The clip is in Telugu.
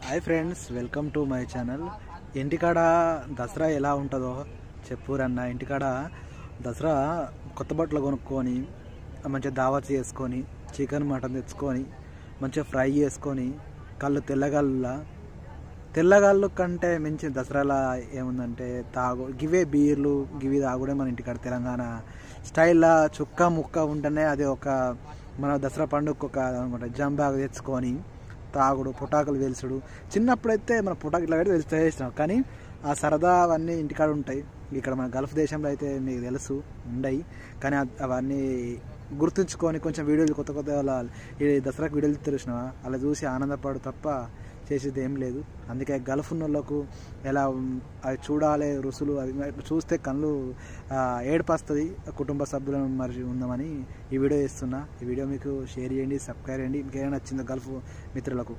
Hi friends, welcome to my channel. ఇంటికాడ దసరా ఎలా ఉంటుందో చెప్పురన్న. ఇంటికాడ దసరా కొత్త బట్టలు కొనుక్కొని మంచిగా దావత్ చేసుకొని చికెన్ మటన్ తెచ్చుకొని మంచిగా ఫ్రై చేసుకొని కళ్ళు తెల్లగాళ్ళు కంటే మించి దసరాలో ఏముందంటే గివే బీర్లు గివి తాగుడే మన ఇంటికాడ తెలంగాణ స్టైల్లో చుక్క ముక్క ఉంటేనే అది ఒక మన దసరా పండుగ ఒక అనమాట. జంబాగా తెచ్చుకొని తాగుడు, పుటాకులు వెలుసుడు. చిన్నప్పుడైతే మన పుటాకు ఇట్లా పెట్టి వెలుస్తాం, కానీ ఆ సరదా అవన్నీ ఇంటికాడ ఉంటాయి. ఇక్కడ మన గల్ఫ్ దేశంలో అయితే మీకు తెలుసు ఉండయి, కానీ అవన్నీ గుర్తుంచుకొని కొంచెం వీడియోలు కొత్త ఈ దసరాకు వీడియోలు తెలిసినవా అలా చూసి ఆనందపడు తప్ప చేసేది ఏం లేదు. అందుకే గల్ఫ్ ఉన్న వాళ్ళకు ఎలా అవి చూడాలి రుసులు, అవి చూస్తే కళ్ళు ఏడుపస్తుంది. కుటుంబ సభ్యులను మరి ఉందామని ఈ వీడియో చేస్తున్నా. ఈ వీడియో మీకు షేర్ చేయండి, సబ్స్క్రైబ్ చేయండి. ఇంకేమైనా నచ్చిందో గల్ఫ్ మిత్రులకు.